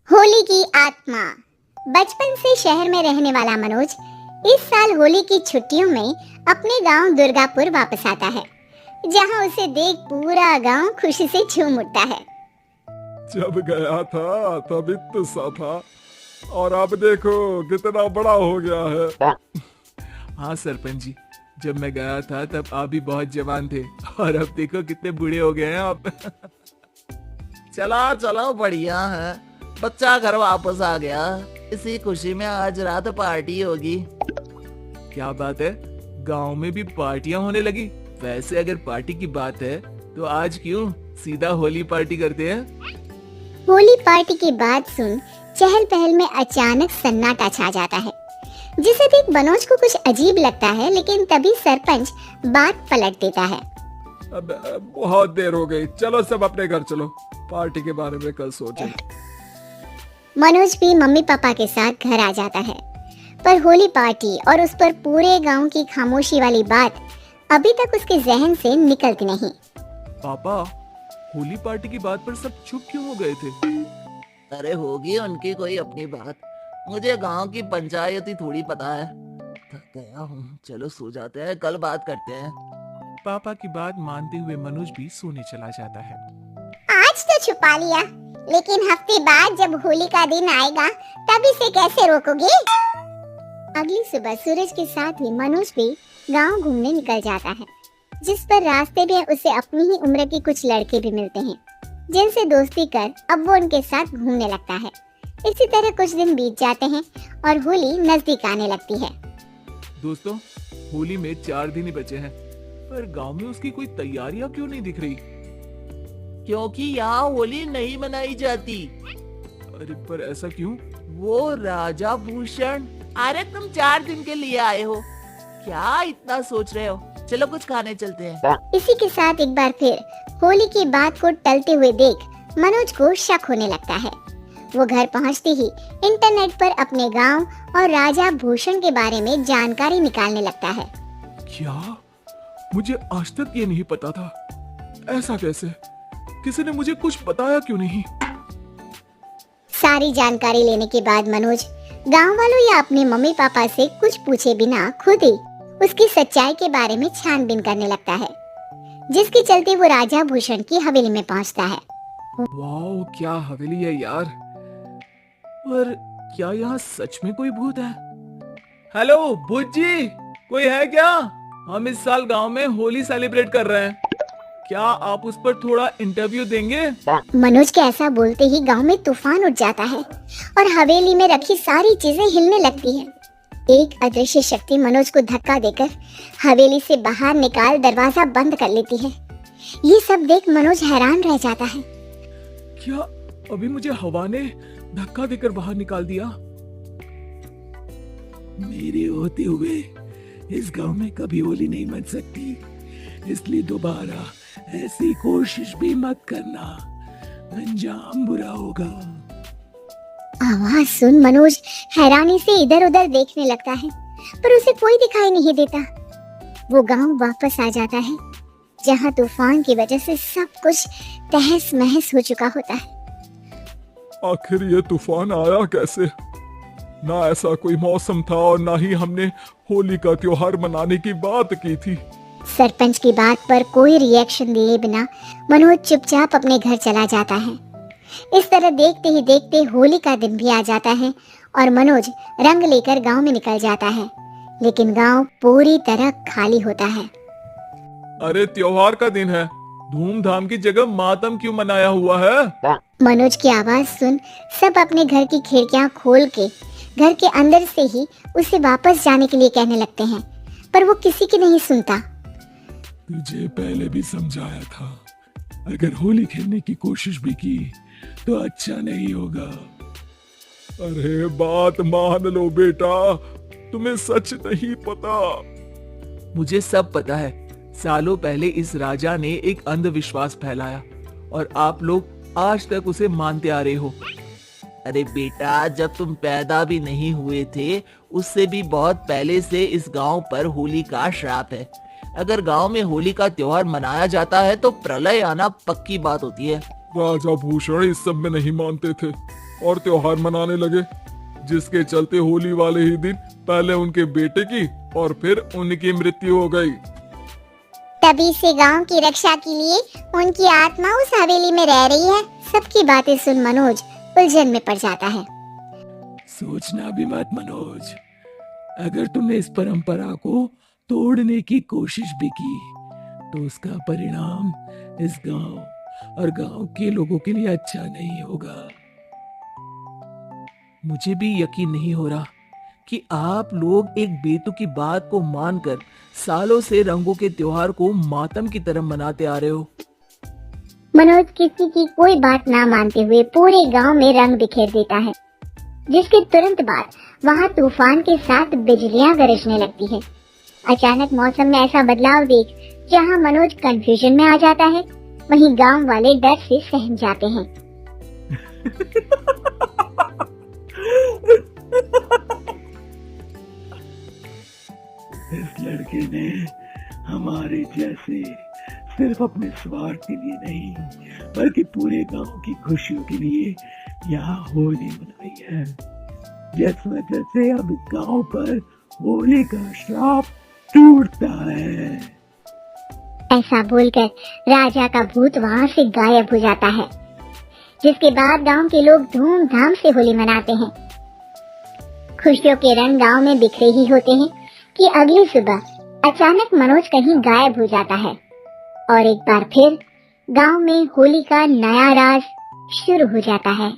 होली की आत्मा। बचपन से शहर में रहने वाला मनोज इस साल होली की छुट्टियों में अपने गांव दुर्गापुर वापस आता है, जहां उसे देख पूरा गांव खुशी से झूम उठता है। जब गया था तब इतना सा था और अब देखो कितना बड़ा हो गया है। हाँ सरपंच जी, जब मैं गया था तब आप भी बहुत जवान थे और अब देखो कितने बूढ़े हो गए हैं आप। चला चलो बढ़िया है, बच्चा घर वापस आ गया। इसी खुशी में आज रात पार्टी होगी। क्या बात है, गांव में भी पार्टियां होने लगी। वैसे अगर पार्टी की बात है तो आज क्यों सीधा होली पार्टी करते हैं। होली पार्टी की बात सुन चहल पहल में अचानक सन्नाटा छा जाता है, जिसे देख मनोज को कुछ अजीब लगता है, लेकिन तभी सरपंच बात पलट देता है। अब बहुत देर हो गई, चलो सब अपने घर चलो, पार्टी के बारे में कल सोचेंगे। मनोज भी मम्मी पापा के साथ घर आ जाता है, पर होली पार्टी और उस पर पूरे गांव की खामोशी वाली बात अभी तक उसके जहन से निकलती नहीं। पापा, होली पार्टी की बात पर सब चुप क्यों हो गए थे। अरे होगी उनकी कोई अपनी बात, मुझे गांव की पंचायत ही थोड़ी पता है। थक गया हूँ, चलो सो जाते हैं, कल बात करते हैं। पापा की बात मानते हुए मनोज भी सोने चला जाता है। आज तो छुपा लिया, लेकिन हफ्ते बाद जब होली का दिन आएगा तब इसे कैसे रोकोगे। अगली सुबह सूरज के साथ ही मनोज भी गांव घूमने निकल जाता है, जिस पर रास्ते में उसे अपनी ही उम्र के कुछ लड़के भी मिलते हैं, जिनसे दोस्ती कर अब वो उनके साथ घूमने लगता है। इसी तरह कुछ दिन बीत जाते हैं और होली नजदीक आने लगती है। दोस्तों, होली में 4 दिन ही बचे हैं, पर गांव में उसकी कोई तैयारियां क्यों नहीं दिख रही। क्योंकि यहाँ होली नहीं मनाई जाती। अरे पर ऐसा क्यों। वो राजा भूषण, अरे तुम 4 दिन के लिए आए हो, क्या इतना सोच रहे हो। चलो कुछ खाने चलते हैं। इसी के साथ एक बार फिर होली की बात को टलते हुए देख मनोज को शक होने लगता है। वो घर पहुंचते ही इंटरनेट पर अपने गांव और राजा भूषण के बारे में जानकारी निकालने लगता है। क्या, मुझे आज तक ये नहीं पता था। ऐसा कैसे, किसी ने मुझे कुछ बताया क्यों नहीं। सारी जानकारी लेने के बाद मनोज गांव वालों या अपने मम्मी पापा से कुछ पूछे बिना खुद ही उसकी सच्चाई के बारे में छानबीन करने लगता है, जिसके चलते वो राजा भूषण की हवेली में पहुंचता है। वाह, क्या हवेली है यार। पर क्या यहाँ सच में कोई भूत है। हेलो भूत जी, कोई है क्या। हम इस साल गांव में होली सेलिब्रेट कर रहे हैं, क्या आप उस पर थोड़ा इंटरव्यू देंगे। मनोज के ऐसा बोलते ही गांव में तूफान उठ जाता है और हवेली में रखी सारी चीजें हिलने लगती हैं। एक अदृश्य शक्ति मनोज को धक्का देकर हवेली से बाहर निकाल दरवाजा बंद कर लेती है। ये सब देख मनोज हैरान रह जाता है। क्या अभी मुझे हवा ने धक्का देकर बाहर निकाल दिया। मेरे होते हुए इस गांव में कभी होली नहीं मन सकती, इसलिए दोबारा ऐसी कोशिश भी मत करना, अंजाम बुरा होगा। आवाज सुन मनोज हैरानी से इधर उधर देखने लगता है, पर उसे कोई दिखाई नहीं देता। वो गांव वापस आ जाता है, जहां तूफान की वजह से सब कुछ तहस महस हो चुका होता है। आखिर ये तूफान आया कैसे। ना ऐसा कोई मौसम था और ना ही हमने होली का त्योहार मनाने की बात की थी। सरपंच की बात पर कोई रिएक्शन लिए बिना मनोज चुपचाप अपने घर चला जाता है। इस तरह देखते ही देखते होली का दिन भी आ जाता है और मनोज रंग लेकर गांव में निकल जाता है, लेकिन गांव पूरी तरह खाली होता है। अरे त्योहार का दिन है, धूमधाम की जगह मातम क्यों मनाया हुआ है। मनोज की आवाज सुन सब अपने घर की खिड़कियां खोल के घर के अंदर से ही उसे वापस जाने के लिए कहने लगते हैं, पर वो किसी की नहीं सुनता। तुझे पहले भी समझाया था, अगर होली खेलने की कोशिश भी की तो अच्छा नहीं होगा। अरे बात मान लो बेटा, तुम्हें सच नहीं पता। मुझे सब पता है, सालों पहले इस राजा ने एक अंधविश्वास फैलाया और आप लोग आज तक उसे मानते आ रहे हो। अरे बेटा, जब तुम पैदा भी नहीं हुए थे उससे भी बहुत पहले से इस गांव पर होली का श्राप है। अगर गांव में होली का त्योहार मनाया जाता है तो प्रलय आना पक्की बात होती है। राजा भूषण इस सब में नहीं मानते थे और त्योहार मनाने लगे, जिसके चलते होली वाले ही दिन पहले उनके बेटे की और फिर उनकी मृत्यु हो गई। तभी से गांव की रक्षा के लिए उनकी आत्मा उस हवेली में रह रही है। सबकी बातें सुन मनोज उलझन में पड़ जाता है। सोचना भी मत मनोज, अगर तुमने इस परंपरा को तोड़ने की कोशिश भी की तो उसका परिणाम इस गांव और गांव के लोगों के लिए अच्छा नहीं होगा। मुझे भी यकीन नहीं हो रहा कि आप लोग एक बेतुकी बात को मानकर सालों से रंगों के त्योहार को मातम की तरह मनाते आ रहे हो। मनोज किसी की कोई बात ना मानते हुए पूरे गांव में रंग बिखेर देता है, जिसके तुरंत बाद वहां तूफान के साथ बिजलियां गरजने लगती है। अचानक मौसम में ऐसा बदलाव देख जहां मनोज कंफ्यूजन में आ जाता है, वहीं गांव वाले डर से सहम जाते हैं। इस लड़के ने हमारे जैसे सिर्फ अपने स्वार्थ के लिए नहीं बल्कि पूरे गांव की खुशियों के लिए यहाँ होली मनाई है, जिस वजह से अब इस गांव पर होली का श्राप टूटता है। ऐसा बोलकर राजा का भूत वहां से गायब हो जाता है, जिसके बाद गांव के लोग धूमधाम से होली मनाते हैं। खुशियों के रंग गांव में बिखरे ही होते हैं कि अगली सुबह अचानक मनोज कहीं गायब हो जाता है और एक बार फिर गांव में होली का नया राज शुरू हो जाता है।